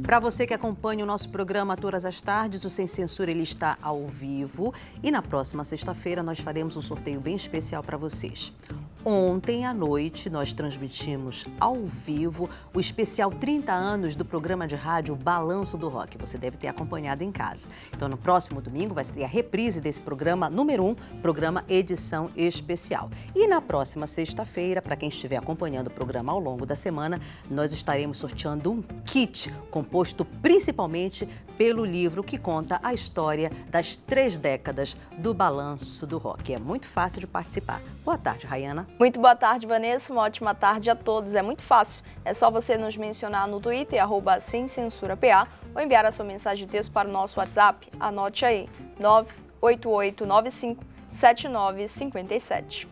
Para você que acompanha o nosso programa todas as tardes, o Sem Censura ele está ao vivo e na próxima sexta-feira nós faremos um sorteio bem especial para vocês. Ontem à noite nós transmitimos ao vivo o especial 30 anos do programa de rádio Balanço do Rock. Você deve ter acompanhado em casa. Então no próximo domingo vai ter a reprise desse programa número 1, programa edição especial. E na próxima sexta-feira, para quem estiver acompanhando o programa ao longo da semana, nós estaremos sorteando um kit composto principalmente pelo livro que conta a história das 3 décadas do Balanço do Rock. É muito fácil de participar. Boa tarde, Rayana. Muito boa tarde, Vanessa. Uma ótima tarde a todos. É muito fácil. É só você nos mencionar no Twitter, @semcensurapa, ou enviar a sua mensagem de texto para o nosso WhatsApp. Anote aí, 988957957.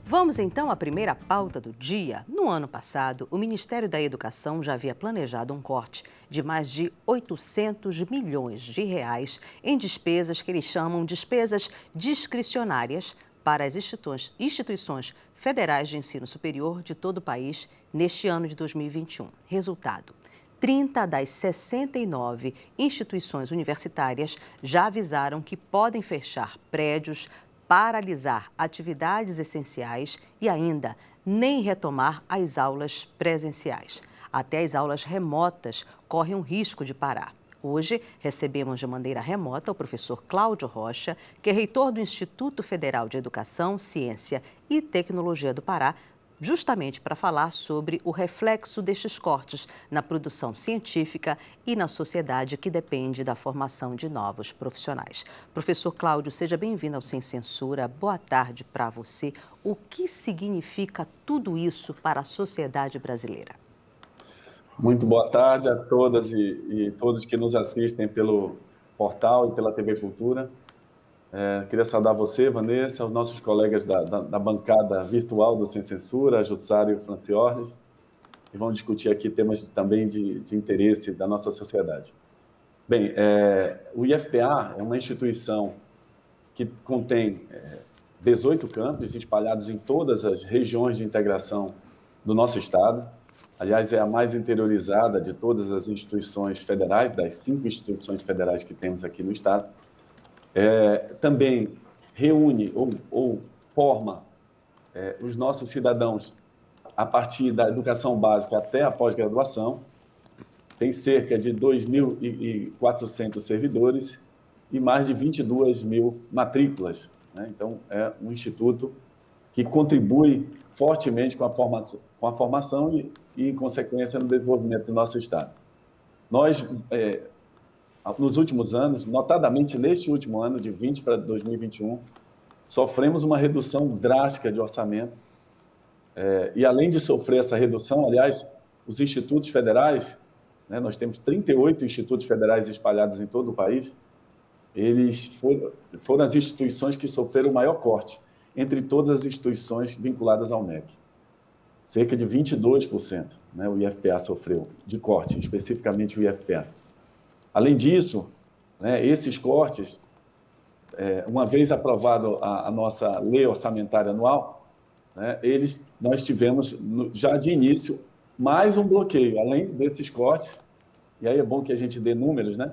Vamos então à primeira pauta do dia. No ano passado, o Ministério da Educação já havia planejado um corte de mais de 800 milhões de reais em despesas que eles chamam de despesas discricionárias para as instituições federais de ensino superior de todo o país neste ano de 2021. Resultado: 30 das 69 instituições universitárias já avisaram que podem fechar prédios, paralisar atividades essenciais e ainda nem retomar as aulas presenciais. Até as aulas remotas correm um risco de parar. Hoje, recebemos de maneira remota o professor Cláudio Rocha, que é reitor do Instituto Federal de Educação, Ciência e Tecnologia do Pará, justamente para falar sobre o reflexo destes cortes na produção científica e na sociedade que depende da formação de novos profissionais. Professor Cláudio, seja bem-vindo ao Sem Censura. Boa tarde para você. O que significa tudo isso para a sociedade brasileira? Muito boa tarde a todas e todos que nos assistem pelo portal e pela TV Cultura. Queria saudar você, Vanessa, os nossos colegas da bancada virtual do Sem Censura, Jussário e Franciornes, que vão discutir aqui temas também de interesse da nossa sociedade. Bem, o IFPA é uma instituição que contém 18 campos espalhados em todas as regiões de integração do nosso estado. Aliás, é a mais interiorizada de todas as instituições federais, das 5 instituições federais que temos aqui no estado. Também reúne ou forma os nossos cidadãos a partir da educação básica até a pós-graduação. Tem cerca de 2.400 servidores e mais de 22 mil matrículas, né? Então, é um instituto que contribui fortemente com a formação e, em consequência, no desenvolvimento do nosso estado. Nós, nos últimos anos, notadamente neste último ano, de 20 para 2021, sofremos uma redução drástica de orçamento. E, além de sofrer essa redução, aliás, os institutos federais, né, nós temos 38 institutos federais espalhados em todo o país, eles foram as instituições que sofreram o maior corte entre todas as instituições vinculadas ao MEC. Cerca de 22%, né, o IFPA sofreu de corte, especificamente o IFPA. Além disso, né, esses cortes, uma vez aprovado a nossa lei orçamentária anual, né, nós tivemos, já de início, mais um bloqueio, além desses cortes, e aí é bom que a gente dê números, né?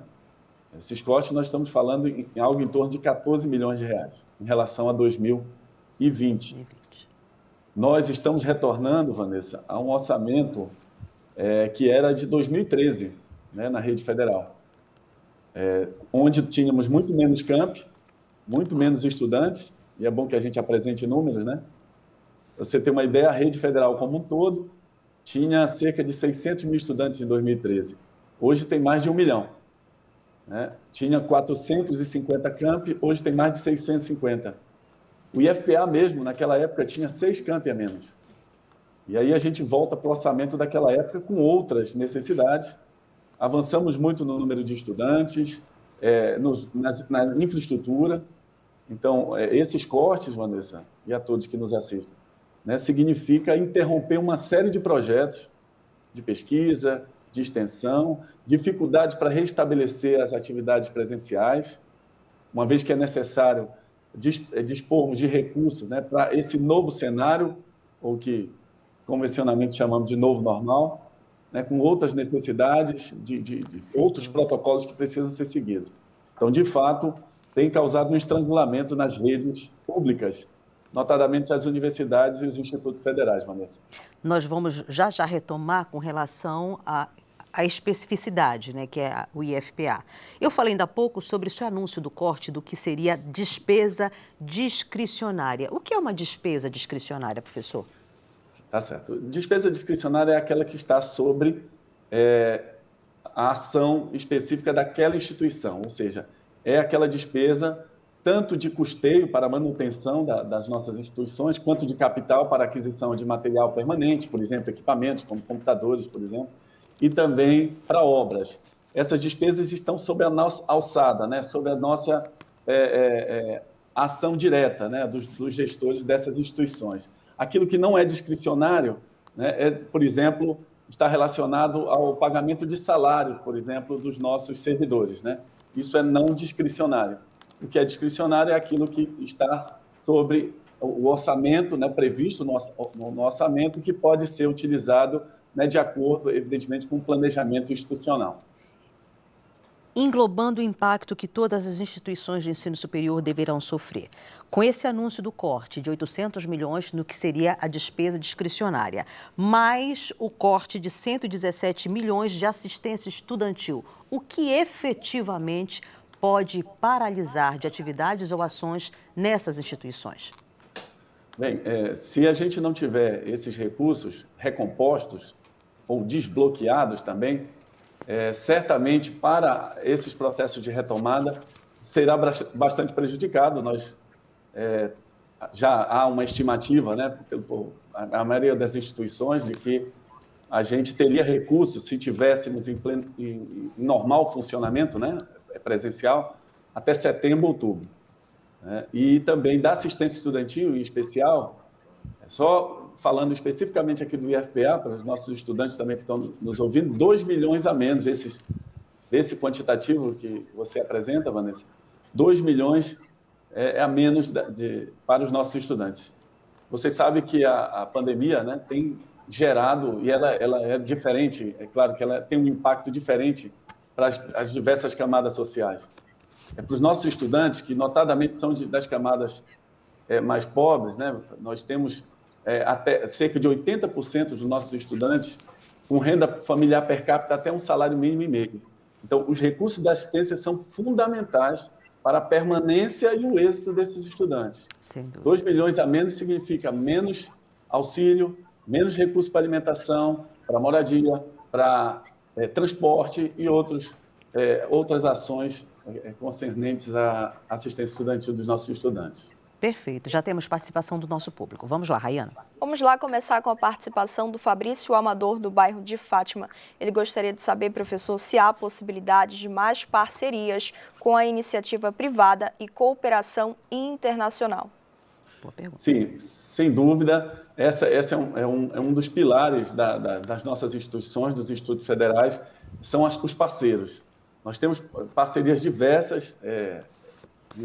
Esses cortes nós estamos falando em algo em torno de 14 milhões de reais, em relação a 2020. Nós estamos retornando, Vanessa, a um orçamento que era de 2013, né, na rede federal, onde tínhamos muito menos campi, muito menos estudantes, e é bom que a gente apresente números, né? Pra você ter uma ideia, a rede federal como um todo tinha cerca de 600 mil estudantes em 2013. Hoje tem mais de 1 milhão. Né? Tinha 450 campi, hoje tem mais de 650. O IFPA mesmo, naquela época, tinha 6 campi a menos. E aí a gente volta para o orçamento daquela época com outras necessidades. Avançamos muito no número de estudantes, na infraestrutura. Então, esses cortes, Vanessa, e a todos que nos assistem, né, significa interromper uma série de projetos de pesquisa, de extensão, dificuldade para restabelecer as atividades presenciais, uma vez que é necessário dispormos de recursos, né, para esse novo cenário, ou que convencionalmente chamamos de novo normal, né, com outras necessidades, de outros protocolos que precisam ser seguidos. Então, de fato, tem causado um estrangulamento nas redes públicas, notadamente as universidades e os institutos federais, Vanessa. Nós vamos já retomar com relação à especificidade, né, que é o IFPA. Eu falei ainda há pouco sobre esse anúncio do corte do que seria despesa discricionária. O que é uma despesa discricionária, professor? Tá certo. Despesa discricionária é aquela que está sobre a ação específica daquela instituição, ou seja, é aquela despesa tanto de custeio para a manutenção das nossas instituições, quanto de capital para aquisição de material permanente, por exemplo, equipamentos como computadores, por exemplo, e também para obras. Essas despesas estão sob a nossa alçada, né, sob a nossa ação direta, né, dos gestores dessas instituições. Aquilo que não é discricionário, né, por exemplo, está relacionado ao pagamento de salários, por exemplo, dos nossos servidores, né? Isso é não discricionário. O que é discricionário é aquilo que está sobre o orçamento, né, previsto no orçamento, que pode ser utilizado, né, de acordo, evidentemente, com o planejamento institucional. Englobando o impacto que todas as instituições de ensino superior deverão sofrer. Com esse anúncio do corte de 800 milhões no que seria a despesa discricionária, mais o corte de 117 milhões de assistência estudantil, o que efetivamente pode paralisar de atividades ou ações nessas instituições? Bem, se a gente não tiver esses recursos recompostos ou desbloqueados também, certamente para esses processos de retomada será bastante prejudicado. Nós já há uma estimativa, né, a maioria das instituições, de que a gente teria recursos se tivéssemos em normal funcionamento, né, presencial, até setembro, outubro. E também da assistência estudantil, em especial, só falando especificamente aqui do IFPA, para os nossos estudantes também que estão nos ouvindo, 2 milhões a menos, desse quantitativo que você apresenta, Vanessa, 2 milhões a menos para os nossos estudantes. Vocês sabem que a pandemia, né, tem gerado, e ela é diferente, é claro que ela tem um impacto diferente para as diversas camadas sociais. Para os nossos estudantes, que notadamente são das camadas mais pobres, né, nós temos até cerca de 80% dos nossos estudantes com renda familiar per capita até um salário mínimo e meio. Então, os recursos da assistência são fundamentais para a permanência e o êxito desses estudantes. 2 milhões a menos significa menos auxílio, menos recursos para alimentação, para moradia, para transporte e outras ações concernentes à assistência estudantil dos nossos estudantes. Perfeito. Já temos participação do nosso público. Vamos lá, Rayana. Vamos lá começar com a participação do Fabrício Amador, do bairro de Fátima. Ele gostaria de saber, professor, se há possibilidade de mais parcerias com a iniciativa privada e cooperação internacional. Boa pergunta. Sim, sem dúvida. Essa é um dos pilares das nossas instituições, dos institutos federais, são os parceiros. Nós temos parcerias diversas.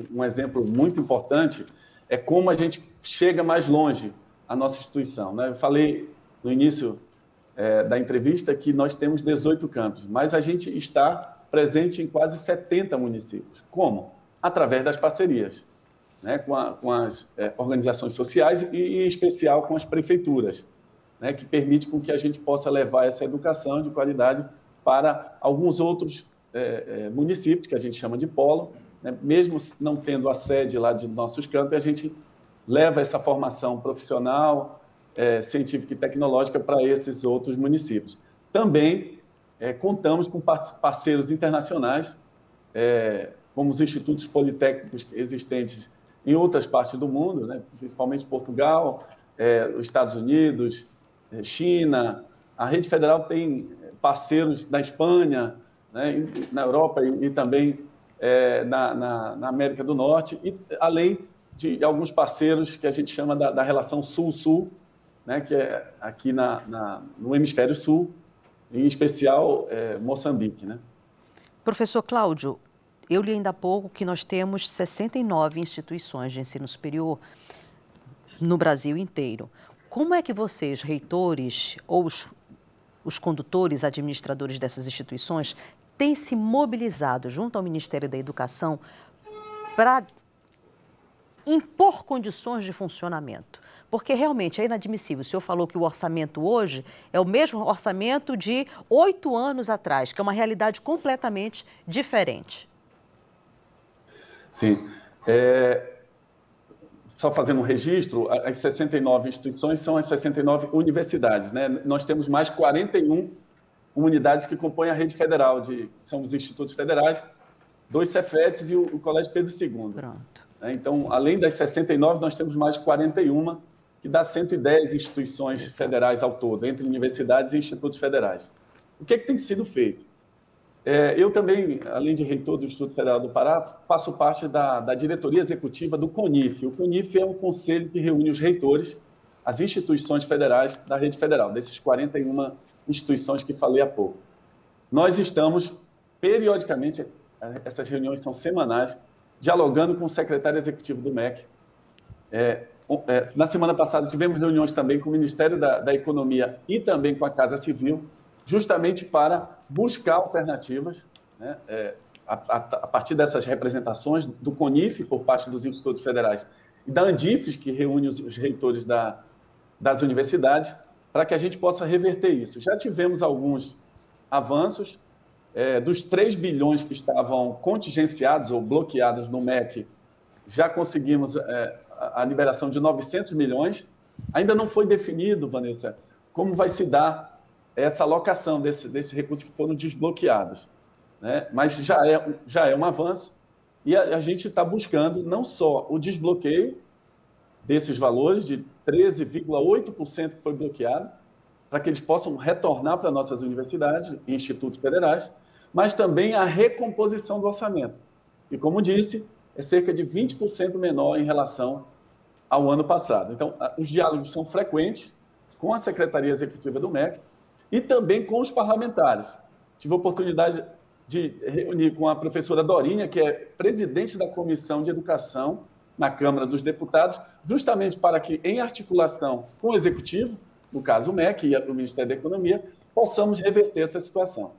Um exemplo muito importante é como a gente chega mais longe a nossa instituição, né? Eu falei no início da entrevista que nós temos 18 campos, mas a gente está presente em quase 70 municípios. Como? Através das parcerias, né? Com as organizações sociais e, em especial, com as prefeituras, né? Que permite com que a gente possa levar essa educação de qualidade para alguns outros municípios, que a gente chama de polo, né? Mesmo não tendo a sede lá de nossos campos, a gente leva essa formação profissional, científica e tecnológica para esses outros municípios. Também contamos com parceiros internacionais, como os institutos politécnicos existentes em outras partes do mundo, né? Principalmente Portugal, os Estados Unidos, China. A rede federal tem parceiros na Espanha, né? Na Europa e também na América do Norte, e além de alguns parceiros que a gente chama da relação Sul-Sul, né, que é aqui no Hemisfério Sul, em especial Moçambique, né? Professor Cláudio, eu li ainda há pouco que nós temos 69 instituições de ensino superior no Brasil inteiro. Como é que vocês, reitores ou os condutores, administradores dessas instituições, têm se mobilizado junto ao Ministério da Educação para impor condições de funcionamento? Porque realmente é inadmissível. O senhor falou que o orçamento hoje é o mesmo orçamento de 8 anos atrás, que é uma realidade completamente diferente. Sim. Só fazendo um registro, as 69 instituições são as 69 universidades, né? Nós temos mais 41 unidades que compõem a rede federal, são os institutos federais, 2 Cefetes e o Colégio Pedro II. Pronto. Então, além das 69, nós temos mais 41, que dá 110 instituições federais ao todo, entre universidades e institutos federais. O que tem sido feito? Eu também, além de reitor do Instituto Federal do Pará, faço parte da diretoria executiva do CONIF. O CONIF é um conselho que reúne os reitores, as instituições federais da rede federal, desses 41 instituições que falei há pouco. Nós estamos, periodicamente, essas reuniões são semanais, dialogando com o secretário executivo do MEC. Na semana passada, tivemos reuniões também com o Ministério da Economia e também com a Casa Civil, justamente para buscar alternativas, né, a partir dessas representações do CONIF, por parte dos institutos federais, e da ANDIFES, que reúne os reitores das universidades, para que a gente possa reverter isso. Já tivemos alguns avanços, dos 3 bilhões que estavam contingenciados ou bloqueados no MEC, já conseguimos a liberação de 900 milhões. Ainda não foi definido, Vanessa, como vai se dar essa alocação desses recursos que foram desbloqueados, né? Mas já é um avanço e a gente está buscando não só o desbloqueio desses valores de 13,8% que foi bloqueado, para que eles possam retornar para nossas universidades e institutos federais, mas também a recomposição do orçamento. E, como disse, é cerca de 20% menor em relação ao ano passado. Então, os diálogos são frequentes com a Secretaria Executiva do MEC e também com os parlamentares. Tive a oportunidade de reunir com a professora Dorinha, que é presidente da Comissão de Educação na Câmara dos Deputados, justamente para que, em articulação com o Executivo, no caso o MEC e o Ministério da Economia, possamos reverter essa situação.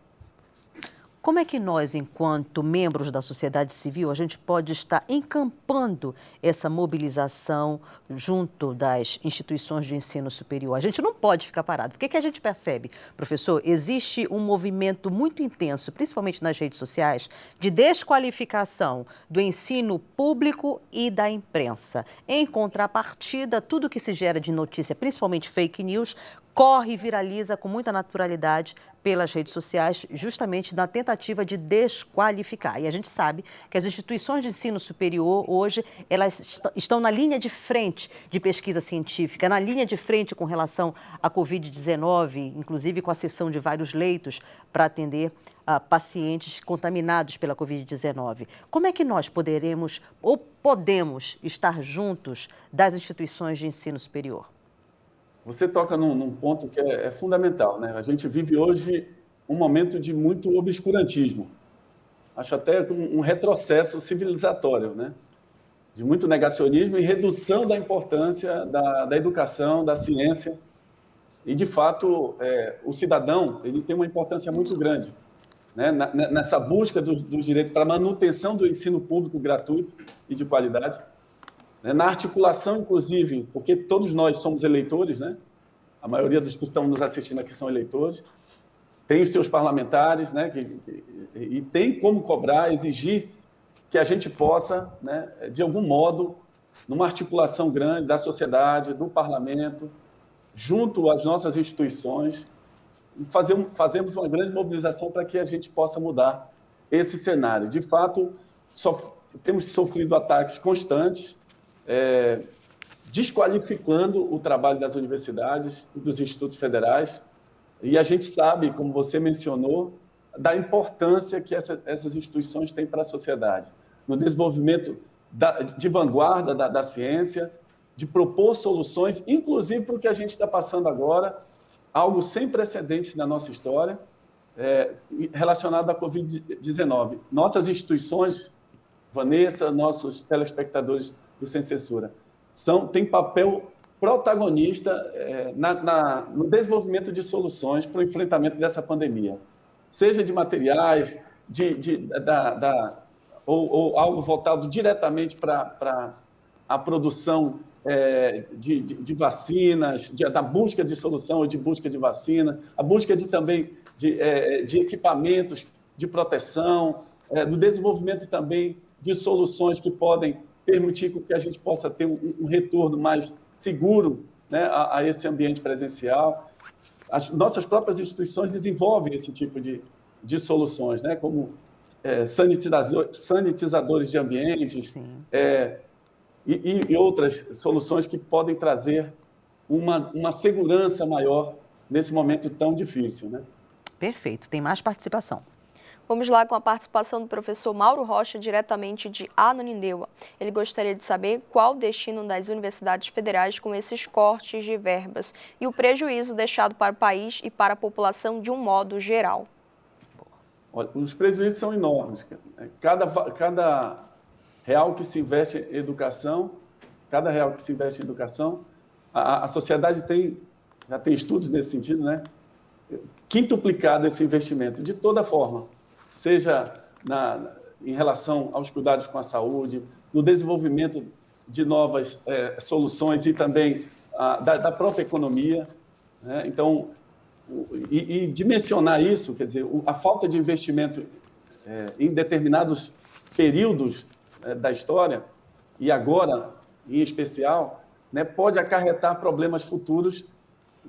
Como é que nós, enquanto membros da sociedade civil, a gente pode estar encampando essa mobilização junto das instituições de ensino superior? A gente não pode ficar parado. O que a gente percebe, professor? Existe um movimento muito intenso, principalmente nas redes sociais, de desqualificação do ensino público e da imprensa. Em contrapartida, tudo que se gera de notícia, principalmente fake news, corre e viraliza com muita naturalidade pelas redes sociais, justamente na tentativa de desqualificar. E a gente sabe que as instituições de ensino superior, hoje, elas estão na linha de frente de pesquisa científica, na linha de frente com relação à Covid-19, inclusive com a cessão de vários leitos para atender pacientes contaminados pela Covid-19. Como é que nós poderemos ou podemos estar juntos das instituições de ensino superior? Você toca num ponto que é fundamental, né? A gente vive hoje um momento de muito obscurantismo. Acho até um retrocesso civilizatório, né? De muito negacionismo e redução da importância da educação, da ciência. E, de fato, o cidadão ele tem uma importância muito grande, né? Nessa busca dos direitos para a manutenção do ensino público gratuito e de qualidade. Na articulação, inclusive, porque todos nós somos eleitores, né? A maioria dos que estão nos assistindo aqui são eleitores, tem os seus parlamentares, né? E tem como cobrar, exigir que a gente possa, né, de algum modo, numa articulação grande da sociedade, do parlamento, junto às nossas instituições, fazemos uma grande mobilização para que a gente possa mudar esse cenário. De fato, temos sofrido ataques constantes, desqualificando o trabalho das universidades e dos institutos federais. E a gente sabe, como você mencionou, da importância que essas instituições têm para a sociedade, no desenvolvimento de vanguarda da ciência, de propor soluções, inclusive para o que a gente está passando agora, algo sem precedentes na nossa história, relacionado à Covid-19. Nossas instituições, Vanessa, nossos telespectadores do Sem Censura, têm papel protagonista no desenvolvimento de soluções para o enfrentamento dessa pandemia, seja de materiais, ou algo voltado diretamente para a produção de vacinas, da busca de solução ou de busca de vacina, a busca também de equipamentos de proteção, do desenvolvimento também de soluções que podem permitir que a gente possa ter um retorno mais seguro, né, a esse ambiente presencial. As nossas próprias instituições desenvolvem esse tipo de soluções, né, como sanitizadores de ambientes, e outras soluções que podem trazer uma segurança maior nesse momento tão difícil, né? Perfeito. Tem mais participação. Vamos lá com a participação do professor Mauro Rocha, diretamente de Ananindeua. Ele gostaria de saber qual o destino das universidades federais com esses cortes de verbas e o prejuízo deixado para o país e para a população de um modo geral. Olha, os prejuízos são enormes. Cada real que se investe em educação, a sociedade já tem estudos nesse sentido, né? Quintuplicado esse investimento, de toda forma, seja em relação aos cuidados com a saúde, no desenvolvimento de novas soluções e também da própria economia, né? Então, e dimensionar isso, quer dizer, a falta de investimento em determinados períodos da história, e agora, em especial, né, pode acarretar problemas futuros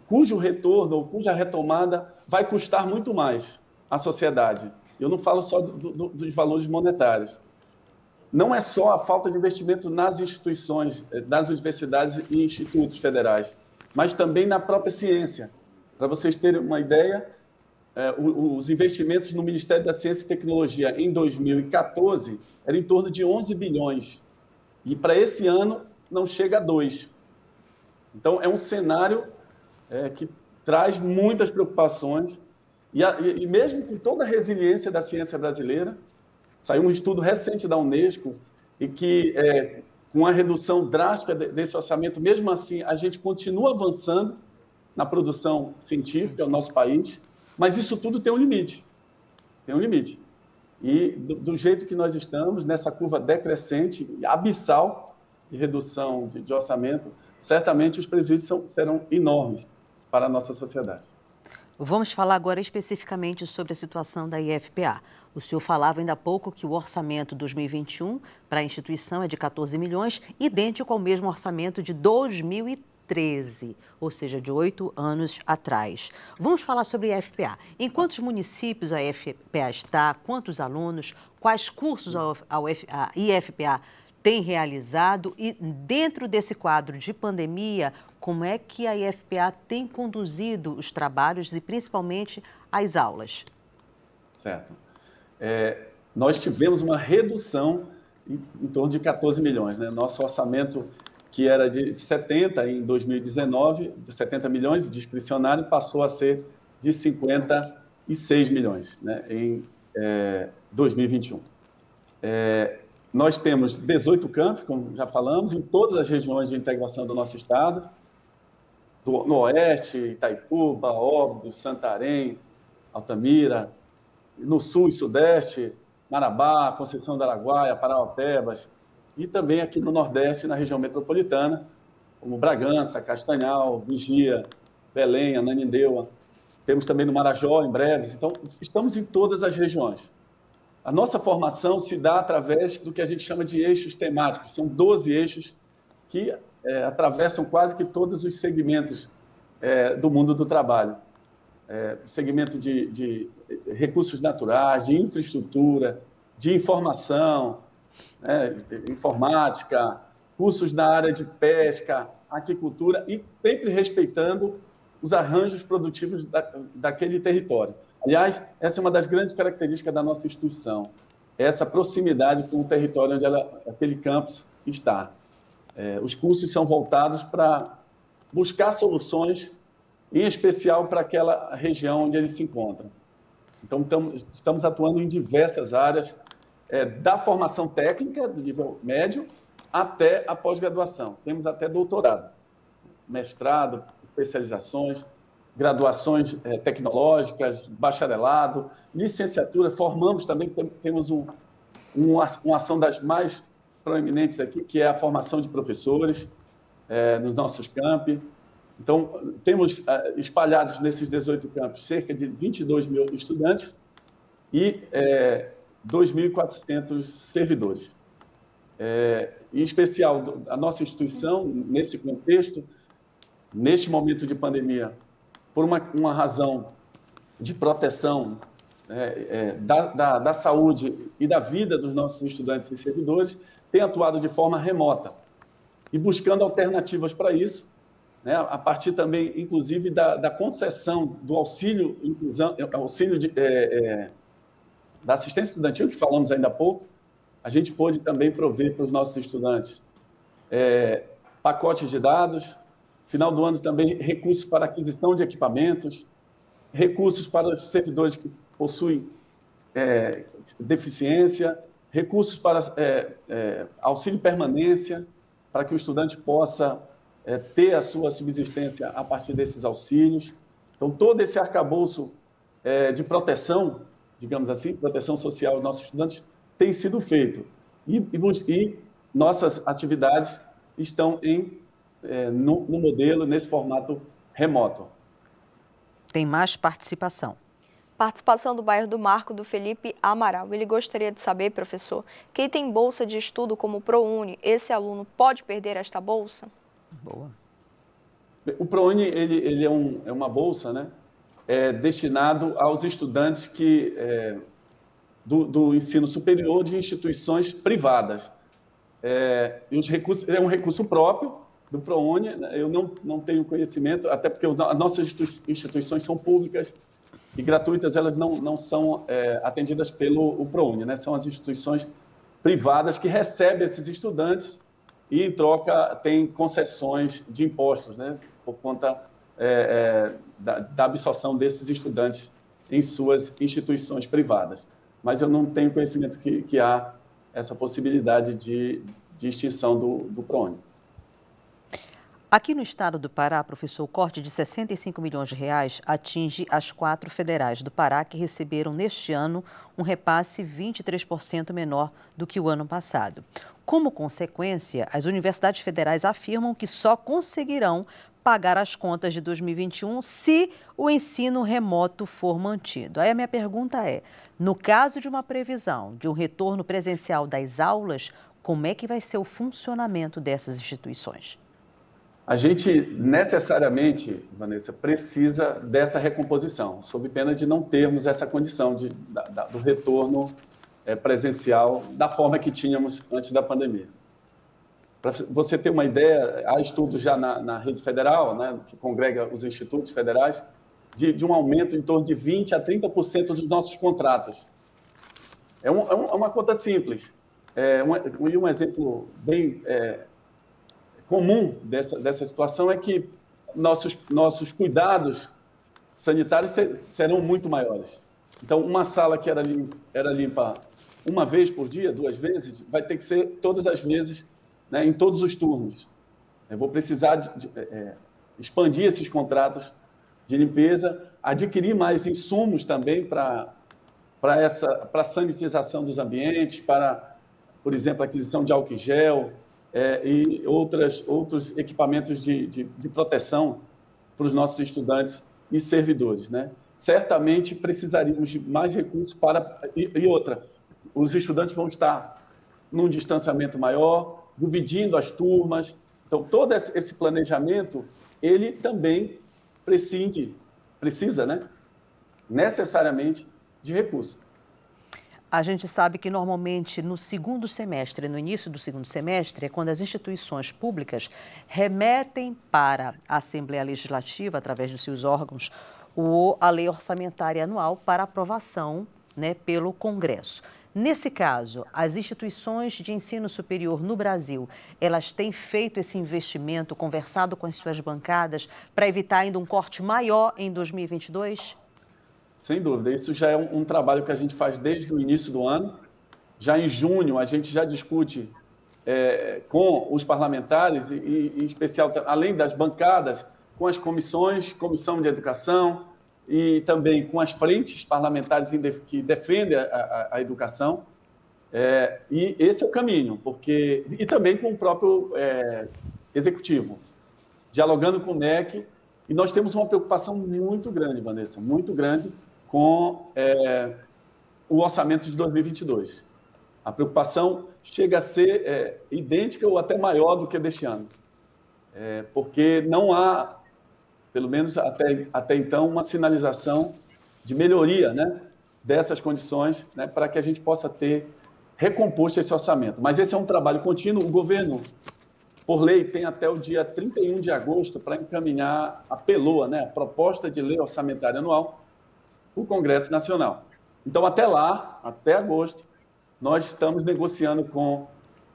cujo retorno ou cuja retomada vai custar muito mais à sociedade. Eu não falo só dos valores monetários. Não é só a falta de investimento nas instituições, nas universidades e institutos federais, mas também na própria ciência. Para vocês terem uma ideia, os investimentos no Ministério da Ciência e Tecnologia em 2014 eram em torno de 11 bilhões. E para esse ano não chega a 2. Então, é um cenário que traz muitas preocupações. E mesmo com toda a resiliência da ciência brasileira, saiu um estudo recente da Unesco e que, com a redução drástica desse orçamento, mesmo assim, a gente continua avançando na produção científica, no nosso país, mas isso tudo tem um limite. Tem um limite. E do jeito que nós estamos, nessa curva decrescente, abissal de redução de orçamento, certamente os prejuízos serão enormes para a nossa sociedade. Vamos falar agora especificamente sobre a situação da IFPA. O senhor falava ainda há pouco que o orçamento 2021 para a instituição é de 14 milhões, idêntico ao mesmo orçamento de 2013, ou seja, de 8 anos atrás. Vamos falar sobre a IFPA. Em quantos municípios a IFPA está? Quantos alunos? Quais cursos a IFPA tem realizado? E dentro desse quadro de pandemia, como é que a IFPA tem conduzido os trabalhos e principalmente as aulas? Certo. Nós tivemos uma redução em torno de 14 milhões. Né? Nosso orçamento, que era de 70 em 2019, de 70 milhões discricionário, passou a ser de 56 milhões, né, em 2021. Nós temos 18 campos, como já falamos, em todas as regiões de integração do nosso estado, no Oeste, Itaituba, Óbidos, Santarém, Altamira, no Sul e Sudeste, Marabá, Conceição do Araguaia, Parauapebas, e também aqui no Nordeste, na região metropolitana, como Bragança, Castanhal, Vigia, Belém, Ananindeua. Temos também no Marajó, em breve. Então, estamos em todas as regiões. A nossa formação se dá através do que a gente chama de eixos temáticos. São 12 eixos que atravessam quase que todos os segmentos do mundo do trabalho. Segmento de recursos naturais, de infraestrutura, de informação, informática, cursos na área de pesca, aquicultura, e sempre respeitando os arranjos produtivos daquele território. Aliás, essa é uma das grandes características da nossa instituição, essa proximidade com o território onde aquele campus está. Os cursos são voltados para buscar soluções, em especial para aquela região onde eles se encontram. Então, estamos atuando em diversas áreas, da formação técnica, do nível médio, até a pós-graduação. Temos até doutorado, mestrado, especializações, graduações tecnológicas, bacharelado, licenciatura. Formamos também, temos uma ação das mais proeminentes aqui, que é a formação de professores nos nossos campi. Então, temos espalhados nesses 18 campos cerca de 22 mil estudantes e 2.400 servidores. Em especial, a nossa instituição, nesse contexto, neste momento de pandemia, por uma razão de proteção da saúde e da vida dos nossos estudantes e servidores, tem atuado de forma remota e buscando alternativas para isso, né, a partir também, inclusive, da concessão do auxílio da assistência estudantil, que falamos ainda há pouco. A gente pôde também prover para os nossos estudantes pacotes de dados, final do ano também recursos para aquisição de equipamentos, recursos para os servidores que possuem deficiência, recursos para auxílio permanência, para que o estudante possa ter a sua subsistência a partir desses auxílios. Então, todo esse arcabouço de digamos assim, proteção social dos nossos estudantes tem sido feito. E nossas atividades estão no modelo, nesse formato remoto. Tem mais participação. Participação do bairro do Marco, do Felipe Amaral. Ele gostaria de saber, professor, quem tem bolsa de estudo como ProUni, esse aluno pode perder esta bolsa? Boa. O ProUni ele é uma bolsa, né, destinado aos estudantes do ensino superior de instituições privadas. E os recursos, é um recurso próprio do ProUni. Eu não tenho conhecimento, até porque as nossas instituições são públicas e gratuitas, elas não são atendidas pelo ProUni, né? São as instituições privadas que recebem esses estudantes e, em troca, tem concessões de impostos, né? Por conta da absorção desses estudantes em suas instituições privadas. Mas eu não tenho conhecimento que há essa possibilidade de extinção do ProUni. Aqui no estado do Pará, professor, o corte de 65 milhões de reais atinge as 4 federais do Pará, que receberam neste ano um repasse 23% menor do que o ano passado. Como consequência, as universidades federais afirmam que só conseguirão pagar as contas de 2021 se o ensino remoto for mantido. Aí a minha pergunta é, no caso de uma previsão de um retorno presencial das aulas, como é que vai ser o funcionamento dessas instituições? A gente necessariamente, Vanessa, precisa dessa recomposição, sob pena de não termos essa condição do retorno presencial da forma que tínhamos antes da pandemia. Para você ter uma ideia, há estudos já na rede federal, né, que congrega os institutos federais, de um aumento em torno de 20% a 30% dos nossos contratos. É uma conta simples. Um exemplo bem comum dessa situação é que nossos cuidados sanitários serão muito maiores. Então, uma sala que era limpa uma vez por dia, 2 vezes, vai ter que ser todas as vezes, né, em todos os turnos. Eu vou precisar expandir esses contratos de limpeza, adquirir mais insumos também para a sanitização dos ambientes, para, por exemplo, a aquisição de álcool em gel, e outros equipamentos de proteção para os nossos estudantes e servidores, né? Certamente precisaríamos de mais recursos e outra, os estudantes vão estar num distanciamento maior, dividindo as turmas. Então, todo esse planejamento, ele também precisa, né, necessariamente de recursos. A gente sabe que normalmente no segundo semestre, no início do segundo semestre, é quando as instituições públicas remetem para a Assembleia Legislativa, através dos seus órgãos, a lei orçamentária anual para aprovação, né, pelo Congresso. Nesse caso, as instituições de ensino superior no Brasil, elas têm feito esse investimento, conversado com as suas bancadas, para evitar ainda um corte maior em 2022? Sem dúvida, isso já é um trabalho que a gente faz desde o início do ano. Já em junho, a gente já discute com os parlamentares, e em especial, além das bancadas, com as comissões, Comissão de Educação, e também com as frentes parlamentares que defendem a educação. E esse é o caminho, e também com o próprio Executivo, dialogando com o MEC, e nós temos uma preocupação muito grande, Vanessa, muito grande, com o orçamento de 2022. A preocupação chega a ser idêntica ou até maior do que deste ano, porque não há, pelo menos até então, uma sinalização de melhoria, né, dessas condições, né, para que a gente possa ter recomposto esse orçamento. Mas esse é um trabalho contínuo. O governo, por lei, tem até o dia 31 de agosto para encaminhar a PLOA, né, a Proposta de Lei Orçamentária Anual, para o Congresso Nacional. Então, até lá, até agosto, nós estamos negociando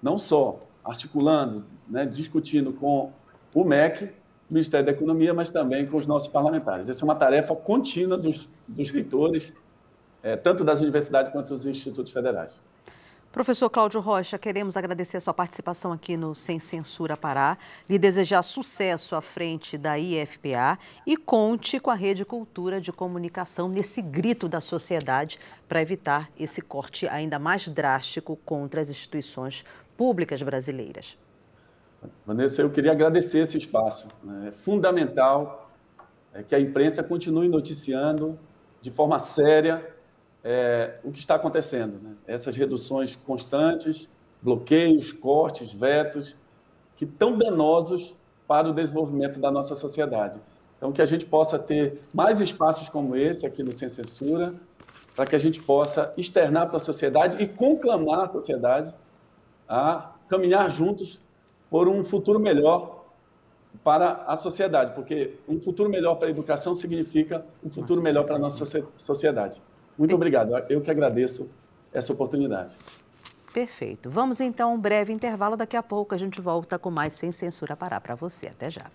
não só articulando, né, discutindo com o MEC, o Ministério da Economia, mas também com os nossos parlamentares. Essa é uma tarefa contínua dos reitores, tanto das universidades quanto dos institutos federais. Professor Cláudio Rocha, queremos agradecer a sua participação aqui no Sem Censura Pará, lhe desejar sucesso à frente da IFPA e conte com a Rede Cultura de Comunicação nesse grito da sociedade para evitar esse corte ainda mais drástico contra as instituições públicas brasileiras. Vanessa, eu queria agradecer esse espaço. É fundamental que a imprensa continue noticiando de forma séria o que está acontecendo, né? Essas reduções constantes, bloqueios, cortes, vetos, que tão danosos para o desenvolvimento da nossa sociedade. Então, que a gente possa ter mais espaços como esse aqui no Sem Censura, para que a gente possa externar para a sociedade e conclamar a sociedade a caminhar juntos por um futuro melhor para a sociedade, porque um futuro melhor para a educação significa um futuro melhor para a nossa sociedade. Muito obrigado. Eu que agradeço essa oportunidade. Perfeito. Vamos então a um breve intervalo. Daqui a pouco a gente volta com mais Sem Censura Pará para você. Até já.